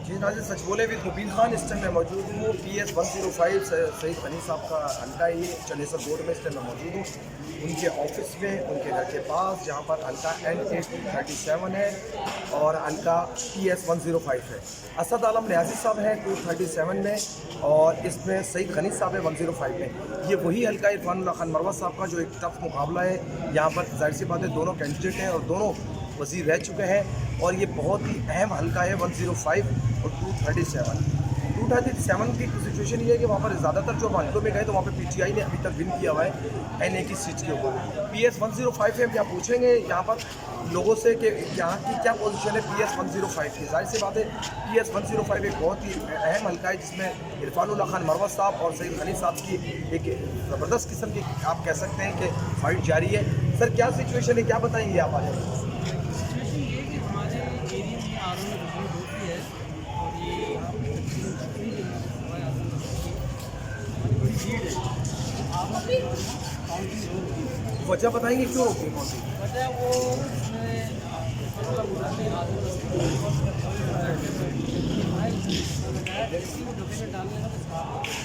जी नाज़िर, सच बोले विद मुबीन खान इस टाइम मैं मौजूद हूँ PS 105 सईद गनी साहब का हल्का ये चनेसर रोड में इस टाइम मैं मौजूद हूँ उनके ऑफिस में, उनके घर के पास, जहाँ पर हल्का N837 है और हल्का PS 105 है। असद आलम न्याजी साहब है 237 में और इसमें सईद गनी साहब है 105 में। ये वही हल्का इरफान खान मरवा साहब का जो एक टफ मुकाबला है। यहाँ पर जाहिर सी बात है दोनों कैंडिडेट हैं और दोनों वज़ीर रह चुके हैं और ये बहुत ही अहम हल्का है 105 और 237 की सिचुएशन ये है कि वहाँ पर ज़्यादातर जो हल्कों में गए तो वहाँ पे PTI ने अभी तक विन किया हुआ है NA की सीट के ऊपर। PS 105 है, आप पूछेंगे यहाँ पर लोगों से कि यहाँ की क्या पोजीशन है PS 105 की। जाहिर सी बात है PS 105 एक बहुत ही अहम हल्का है जिसमें इरफान खान मरवा साहब और सईद गनी साहब की एक ज़बरदस्त किस्म की आप कह सकते हैं कि फाइट जारी है। सर क्या सिचुएशन है, क्या बताएंगे आप आज? वजह बताएंगे क्यों रोकी? कौन सी वजह? वो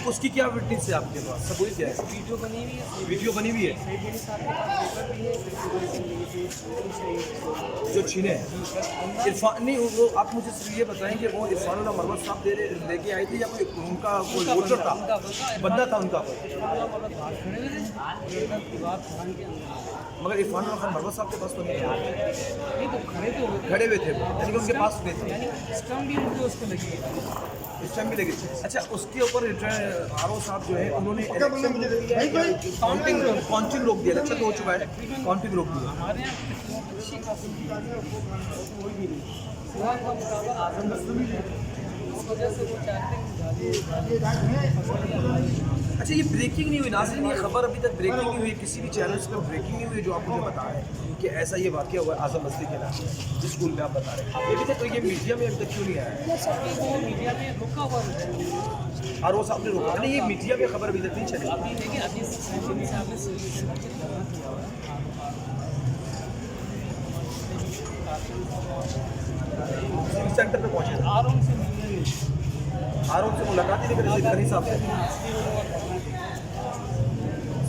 उसकी क्या विटनेस है आपके पास? सबूत क्या है? वीडियो बनी हुई है। वीडियो बनी हुई है सईद गनी साहब के पास पेपर भी है जो छीने इरफान नहीं वो आप मुझे सिर्फ ये बताएं कि वो इरफान मरवा साहब लेके आए थे या कोई उनका कोई वोटर था, बंदा था उनका कोई? मगर इरफान खान मरवा साहब के पास तो नहीं था, खड़े हुए थे यानी कि उनके पास नहीं थे। स्टम्प भी उनको उसको लगी इस टाइम भी लगी। अच्छा, उसके ऊपर RO साहब जो है उन्होंने काउंटिंग रोक दिया। इलेक्शन हो चुका है, काउंटिंग रोक दिया। हमारे यहाँ अच्छी खासी कोई भी नहीं सुबह का मुकाबला आजम उस वजह से वो चाहते हैं। अच्छा, ये ब्रेकिंग नहीं हुई नाज़रीन, ये खबर अभी तक ब्रेकिंग नहीं हुई, किसी भी चैनल्स पर ब्रेकिंग नहीं हुई जो आप मुझे बता रहे हैं कि ऐसा ये वाक़या हुआ आज़म बस्ती के नाम जिस स्कूल में आप बता रहे हैं। अभी तक तो ये मीडिया में अभी तक क्यों नहीं आया? मीडिया में रुका हुआ RO साहब ने रोका नहीं, ये मीडिया में खबर अभी तक नहीं चली। अभी देखिए अभी साहब ने सिविल सेंटर पे पहुँचे, RO से मुलाकात ही नहीं करी सईद गनी साहब से।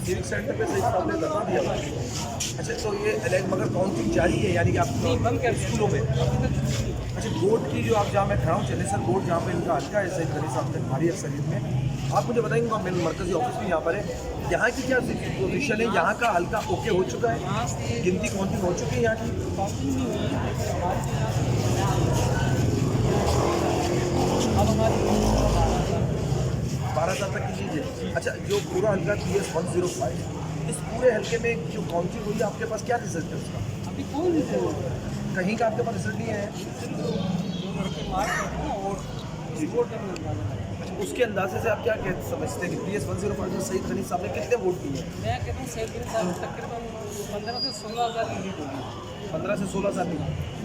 सिविक सेंटर पे सईद साहब ने धरना दिया। अच्छा, तो ये मगर काउंटिंग जारी है यानी कि आप बंद कर स्कूलों में? अच्छा, बोर्ड की जो आप जहाँ मैं खड़ा हूँ चनेसर बोर्ड जहाँ पे इनका हल्का है सईद गनी साहब के भारी अक्सरियत में, आप मुझे बताएंगे मेरे मरकजी ऑफिस भी यहाँ पर है, यहाँ की क्या पोजीशन है? यहाँ का हल्का ओके हो चुका है, गिनती काउंटिंग हो चुकी है यहाँ की? 12,000 तक की लीजिए। अच्छा, जो पूरा हल्का PS 105 इस पूरे हल्के में जो काउंटिंग हुई है आपके पास क्या रिजल्ट है उसका? अभी कौन रिजल्ट कहीं का आपके पास रिजल्ट नहीं है? अच्छा, उसके अंदाजे से आप क्या समझते हैं कि PS 105 में सईद गनी साहब ने कितने वोट दिए? मैं कहता हूँ सईद गनी साहब तकरीबन 15 से 16 हज़ार की लीड होगी। 15 से 16 हज़ार की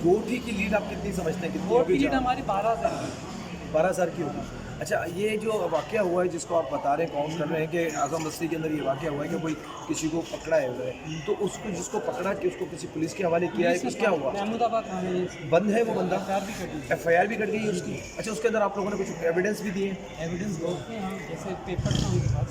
वोट ही की लीड आप कितनी समझते हैं? वोट की लीड हमारी 12,000 की 12,000 की होगी। अच्छा, ये जो वाक़या हुआ है जिसको आप बता रहे हैं, काउंट कर रहे हैं कि आज़म बस्ती के अंदर ये वाक़या हुआ है कि कोई किसी को पकड़ा है, तो उसको जिसको पकड़ा कि उसको किसी पुलिस के हवाले किया है, कुछ क्या हुआ? महमूदाबाद थाने बंद है वो बंदा, FIR भी कट गई है उसकी। जी। अच्छा, उसके अंदर आप लोगों ने कुछ एविडेंस भी दिए? एविडेंस बहुत हैं, हम जैसे पेपर था उनके पास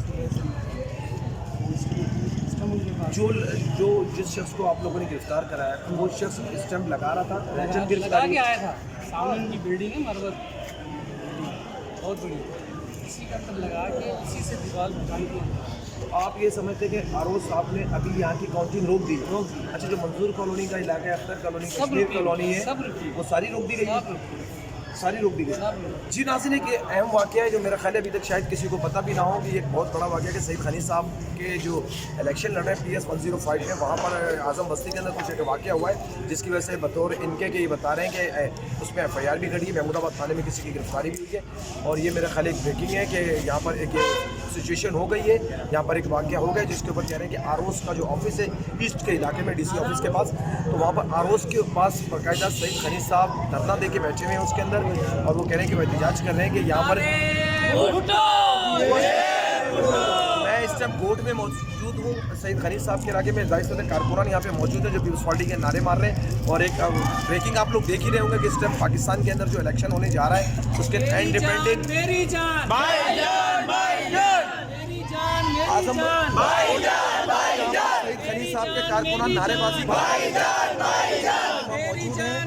जो जिस शख्स को आप लोगों ने गिरफ्तार कराया वो शख्स स्टैंप लगा रहा था जब लगा गिरफ्तारी? के आया था। सामने उनकी बिल्डिंग है मरवत बहुत बड़ी, इसी का अंदर लगा के उसी से दीवार उठाई थी। तो आप ये समझते हैं कि RO साहब ने अभी यहाँ की काउंटिंग रोक दी? अच्छा, जो मंजूर कॉलोनी का इलाका है, अख्तर कॉलोनी, कश्मीर कॉलोनी है, वो सारी रोक दी गई? सारी रोक दी गई। जी नाज़रीन, एक अहम वाक़या है जो मेरा ख्याल है अभी तक शायद किसी को पता भी ना हो कि एक बहुत बड़ा वाक़या कि सईद गनी साहब के जो इलेक्शन लड़ रहे हैं PS 105 में, वहाँ पर आज़म बस्ती के अंदर कुछ एक वाक़या हुआ है जिसकी वजह से बतौर इनके कि ये बता रहे हैं कि उसमें FIR भी कटी है, महमूदाबाद थाने में किसी की गिरफ्तारी भी हुई है। और ये मेरा ख्याल एक ब्रेकिंग है कि यहाँ पर एक सिचुएशन हो गई है, यहाँ पर एक वाक़या हो गया जिसके ऊपर कह रहे हैं कि ROs का जो ऑफिस है ईस्ट के इलाके में DC ऑफिस के पास, तो वहाँ पर ROs के पास बाकायदा सईद गनी साहब धरना दे के बैठे हुए हैं उसके अंदर और वो कह रहे हैं कि वो एहतजाज कर रहे हैं कि यहाँ पर मैं इस इस टाइम कोर्ट में मौजूद हूँ सईद खनीज साहब के इलाके में। जाहिर सी बात है कारकुनान यहाँ पे मौजूद है जो पीपल्स पार्टी के नारे मार रहे हैं। और एक ब्रेकिंग आप लोग देख ही रहे होंगे कि इस टाइम पाकिस्तान के अंदर जो इलेक्शन होने जा रहा है उसके इंडिपेंडेंट मेरी जान आजम सईद खनीज साहब के कारकुनान नारेबाजी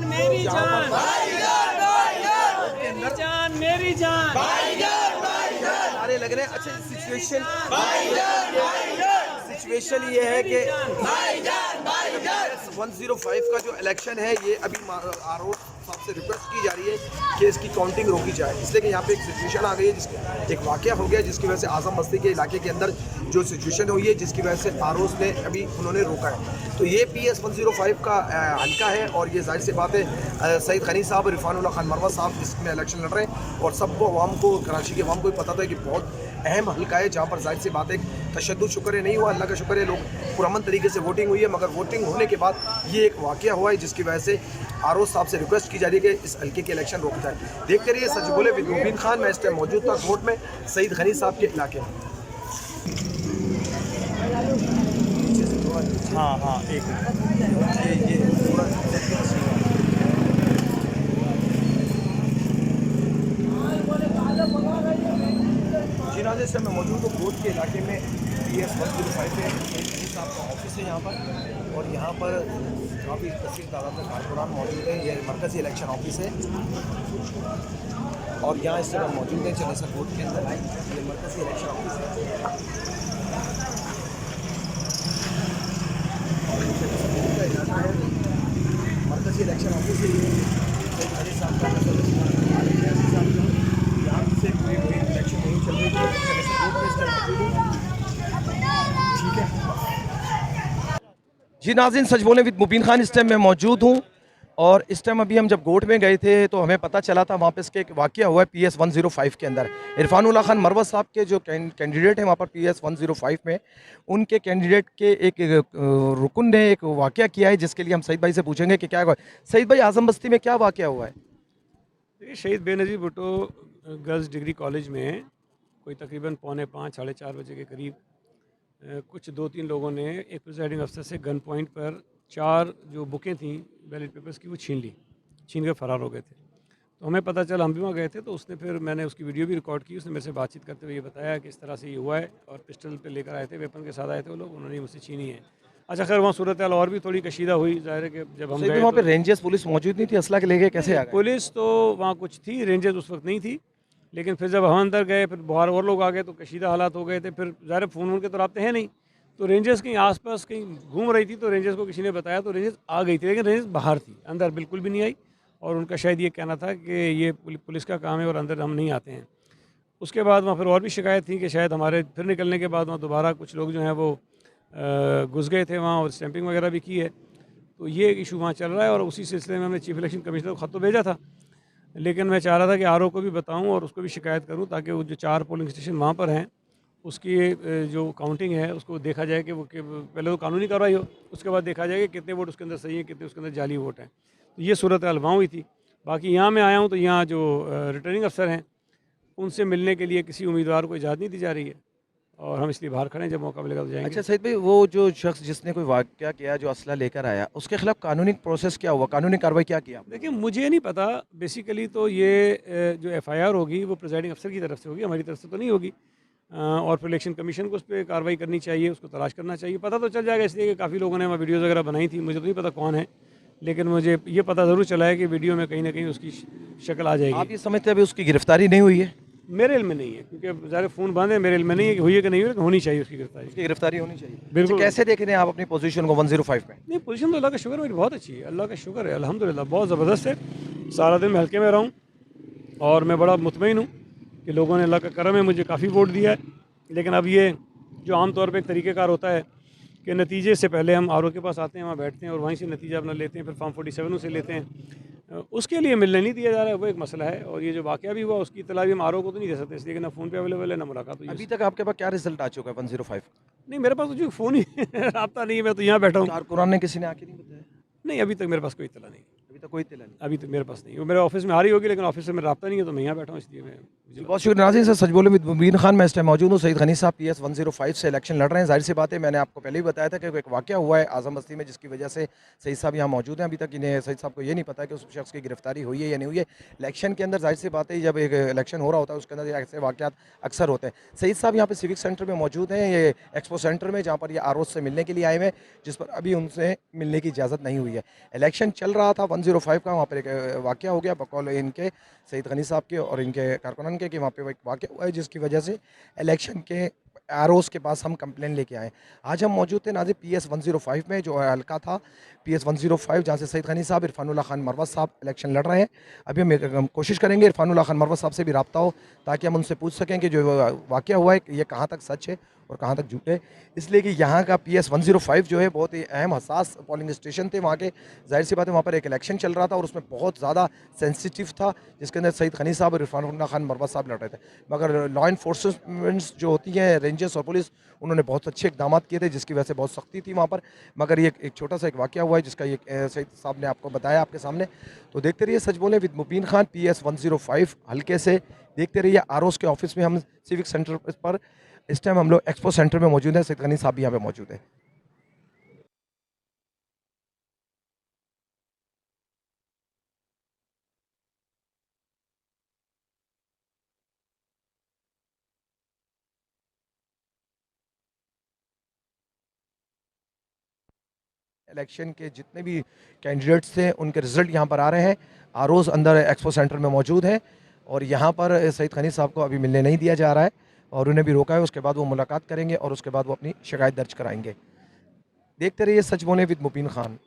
मेरी जान नारे लग रहे हैं। अच्छा सिचुएशन ये है कि 105 का जो इलेक्शन है ये अभी आरओ साहब से रिक्वेस्ट की जा रही है कि इसकी काउंटिंग रोकी जाए, इसलिए कि यहाँ पे एक सिचुएशन आ गई है जिसके एक वाकया हो गया जिसकी वजह से आजम बस्ती के इलाके के अंदर जो सिचुएशन हुई है जिसकी वजह से आरओ ने अभी उन्होंने रोका है। तो ये PS 105 का हल्का है और ये जाहिर सी बात है सईद खनीज साहब और इरफानुल्लाह खान मरवा साहब इसमें इलेक्शन लड़ रहे हैं और सबको अवाम को कराची के अवाम को भी पता था कि बहुत अहम हल्का है जहाँ पर जाहिर सी बात है तशद्दुद शुक्र है नहीं हुआ, अल्लाह का शुक्र है लोग पुरअमन तरीके से वोटिंग हुई है। मगर वोटिंग होने के बाद ये एक वाकया हुआ है जिसकी वजह से आरओ साहब से रिक्वेस्ट की जा रही है कि इस हल्के के इलेक्शन रोक जाए। देखते रहिए सच बोले विद मुबीन खान। मैं इस टाइम मौजूद था कोर्ट में सईद खनीज साहब के इलाके में। हाँ एक जिनाजे से मैं मौजूद हूँ कोर्ट के इलाके में। PS 105 पे खनीज साहब का ऑफिस है यहाँ पर और यहाँ पर काफ़ी कसीर तादाद में कारकुनान मौजूद है। ये मरकज़ी इलेक्शन ऑफिस है और यहाँ इस तरह मौजूद है चनेसर कोर्ट के अंदर। ये मरकज़ी इलेक्शन ऑफिस है। मरकज़ी इलेक्शन ऑफिस है खनीज साहब का यहाँ से कोई इलेक्शन नहीं चल रही है। ठीक है जी नाज़रीन, सच बोले विद मुबीन खान इस टाइम मैं मौजूद हूँ और इस टाइम अभी हम जब कोर्ट में गए थे तो हमें पता चला था वहाँ पे इसके एक वाक़या हुआ है PS 105 के अंदर। इरफानुल्लाह खान मरवा साहब के जो कैंडिडेट हैं वहाँ पर PS 105 में उनके कैंडिडेट के एक रुकन ने एक वाक़या किया है जिसके लिए हम सईद भाई से पूछेंगे कि क्या हुआ। सईद भाई, आजम बस्ती में क्या वाक़या हुआ है? देखिए, शहीद Benazir Bhutto girls degree college में कोई तकरीबन 4:45 साढ़े 4 बजे के करीब कुछ 2-3 लोगों ने एक प्रिजाइडिंग अफसर से गन पॉइंट पर 4 जो बुकें थीं बैलेट पेपर्स की वो छीन कर फरार हो गए थे। तो हमें पता चला, हम भी वहाँ गए थे, तो उसने फिर मैंने उसकी वीडियो भी रिकॉर्ड की। उसने मेरे से बातचीत करते हुए ये बताया कि इस तरह से ये हुआ है और पिस्टल पे लेकर आए थे, वेपन के साथ आए थे वो लोग, उन्होंने मुझसे छीनी है। अच्छा खैर वहाँ सूरत हाल और भी थोड़ी कशीदा हुई। ज़ाहिर है कि जब हम गए वहाँ पे रेंजर्स पुलिस मौजूद नहीं थी, असला के लेके कैसे आ गए? पुलिस तो वहाँ कुछ थी, रेंजर्स उस वक्त नहीं थी, लेकिन फिर जब हम अंदर गए फिर बाहर और लोग आ गए तो कशीदा हालात हो गए थे। फिर ज़ाहिर फ़ोन के तो रब्ते हैं नहीं, तो रेंजर्स कहीं आसपास कहीं घूम रही थी तो रेंजर्स को किसी ने बताया तो रेंजर्स आ गई थी, लेकिन रेंजर्स बाहर थी, अंदर बिल्कुल भी नहीं आई। और उनका शायद ये कहना था कि ये पुलिस का काम है और अंदर हम नहीं आते हैं। उसके बाद वहाँ फिर और भी शिकायत थी कि शायद हमारे फिर निकलने के बाद वहाँ दोबारा कुछ लोग जो हैं वो घुस गए थे वहाँ और स्टैंपिंग वगैरह भी की है। तो ये इशू वहाँ चल रहा है और उसी सिलसिले में हमने चीफ इलेक्शन कमिश्नर को ख़त तो भेजा था, लेकिन मैं चाह रहा था कि आरओ को भी बताऊं और उसको भी शिकायत करूं ताकि वो जो 4 पोलिंग स्टेशन वहाँ पर हैं उसकी जो काउंटिंग है उसको देखा जाए कि वो पहले तो कानूनी कार्रवाई हो, उसके बाद देखा जाए कि कितने वोट उसके अंदर सही हैं, कितने उसके अंदर जाली वोट हैं। तो ये सूरत हाल वहाँ हुई थी। बाकी यहाँ मैं आया हूँ तो यहाँ जो रिटर्निंग अफसर हैं उनसे मिलने के लिए किसी उम्मीदवार को इजाज़त नहीं दी जा रही है और हम इसलिए बाहर खड़े हैं, जब मौका मिलेगा तो जाएंगे। अच्छा सईद भाई, वो जो शख्स जिसने कोई वाक़या किया जो असला लेकर आया उसके खिलाफ कानूनी प्रोसेस क्या हुआ, कानूनी कार्रवाई क्या किया? देखिए मुझे नहीं पता, बेसिकली तो ये जो FIR होगी वो प्रिजाइडिंग अफसर की तरफ से होगी, हमारी तरफ से तो नहीं होगी। और फिर इलेक्शन कमीशन को उस पर कार्रवाई करनी चाहिए, उसको तलाश करना चाहिए। पता तो चल जाएगा, इसलिए कि काफ़ी लोगों ने वहाँ वीडियोज़ वगैरह बनाई थी, मुझे तो नहीं पता कौन है, लेकिन मुझे ये पता ज़रूर चला है कि वीडियो में कहीं ना कहीं उसकी शक्ल आ जाएगी। आप ये समझते हैं अभी उसकी गिरफ्तारी नहीं हुई है? मेरे इल्म में नहीं है, क्योंकि ज़्यादा फ़ोन बंद है, मेरे इल्म में नहीं है कि हुई है कि नहीं हुई, लेकिन होनी चाहिए उसकी गिरफ्तारी। उसकी गिरफ्तारी होनी चाहिए, बिल्कुल। कैसे देख रहे हैं आप अपनी पोजीशन को 105 में? नहीं, पोजीशन तो अल्लाह का शुक्र मेरी बहुत अच्छी है, अल्लाह का शुक्र है, अल्हम्दुलिल्लाह बहुत ज़बरदस्त है। सारा दिन मैं हल्के में रहा हूँ और मैं बड़ा मुतमईन हूँ कि लोगों ने अल्लाह का करम है मुझे काफ़ी वोट दिया है। लेकिन अब ये जो आम तौर पे एक तरीक़ेकार होता है कि नतीजे से पहले हम आरओ के पास आते हैं, वहाँ बैठते हैं और वहीं से नतीजा अपना लेते हैं, फिर फॉर्म 47 से लेते हैं, उसके लिए मिलने नहीं दिया जा रहा है, वो एक मसला है। और ये जो वाक़या भी हुआ उसकी इत्तला भी हम आरओ को तो नहीं दे सकते, इसलिए कि ना फ़ोन पे अवेलेबल है ना मुलाकात हुई। अभी तक आपके पास क्या रिजल्ट आ चुका है 105? नहीं, मेरे पास तो जो फ़ोन ही रब्ता नहीं है, मैं तो यहाँ बैठा हूँ। कारकुनान ने किसी ने आके नहीं बताया? नहीं, अभी तक मेरे पास कोई इत्तला नहीं। अभी तक कोई इत्तला नहीं। अभी तो मेरे पास नहीं, वो मेरे ऑफिस में आ रही होगी, लेकिन ऑफिस से मेरा रब्ता नहीं है, तो मैं यहाँ बैठा हूँ, इसलिए मैं बहुत शुक्रिया नाज़रीन। से सच बोले विद मुबीन खान, मैं इस टाइम मौजूद हूँ। सईद गनी साहब PS 105 से इलेक्शन लड़ रहे हैं। जाहिर सी बात है, मैंने आपको पहले भी बताया था कि एक वाक़या हुआ है आज़म बस्ती में, जिसकी वजह से सईद साहब यहाँ मौजूद हैं। अभी तक इन्हें सईद साहब को ये नहीं पता है कि उस शख्स की गिरफ्तारी हुई है या नहीं हुई है। इलेक्शन के अंदर जाहिर सी बात है, जब एक इलेक्शन हो रहा होता है उसके अंदर ऐसे वाक़यात अक्सर होते हैं। सईद साहब यहाँ पे सिविक सेंटर में मौजूद हैं, ये एक्सपो सेंटर में, जहाँ पर ये आरोज से मिलने के लिए आए हुए हैं, जिस पर अभी उनसे मिलने की इजाज़त नहीं हुई है। इलेक्शन चल रहा था 105 का, वहाँ पर एक वाक़या हो गया बकौल इनके सईद गनी साहब के और इनके कारकुनान के, कि वहाँ पे एक वाक़या हुआ है जिसकी वजह से इलेक्शन के आरोज के पास हम कंप्लेन लेके आए। आज हम मौजूद थे नाज़रीन PS 105 में, जो हल्का था PS 105, जहाँ से सईद गनी साहब, इरफानुल्लाह खान मरवत साहब इलेक्शन लड़ रहे हैं। अभी हम कोशिश करेंगे इरफानुल्लाह खान मरवत साहब से भी रब्ता हो, ताकि हम उनसे पूछ सकें कि जो वाक़या हुआ है ये कहाँ तक सच है और कहाँ तक झूठ है। इसलिए कि यहाँ का PS 105 जो है बहुत ही अहम हसास पोलिंग स्टेशन थे वहाँ के। जाहिर सी बात है, वहाँ पर एक इलेक्शन चल रहा था और उसमें बहुत ज़्यादा सेंसिटिव था, जिसके अंदर सईद गनी साहब और इरफानुल्लाह खान मरवत साहब लड़ रहे थे। मगर लॉ इन्फोर्समेंट्स जो होती हैं, रेंजर्स और पुलिस, उन्होंने बहुत अच्छे इकदाम किए थे, जिसकी वजह से बहुत सख्ती थी वहाँ पर। मगर ये एक छोटा सा एक वाक़या हुआ है, जिसका ये सईद साहब ने आपको बताया आपके सामने। तो देखते रहिए सच बोले विद मुबीन खान PS 105 हल्के से। देखते रहिए आरोज के ऑफिस में, हम सिविक सेंटर पर इस टाइम हम लोग एक्सपो सेंटर में मौजूद हैं। सईद गनी साहब भी यहाँ पे मौजूद है। इलेक्शन के जितने भी कैंडिडेट्स थे उनके रिजल्ट यहाँ पर आ रहे हैं। आरोज अंदर एक्सपो सेंटर में मौजूद है और यहाँ पर सईद गनी साहब को अभी मिलने नहीं दिया जा रहा है और उन्हें भी रोका है। उसके बाद वो मुलाकात करेंगे और उसके बाद वो अपनी शिकायत दर्ज कराएंगे। देखते रहिए सच बोले विद मुबीन खान।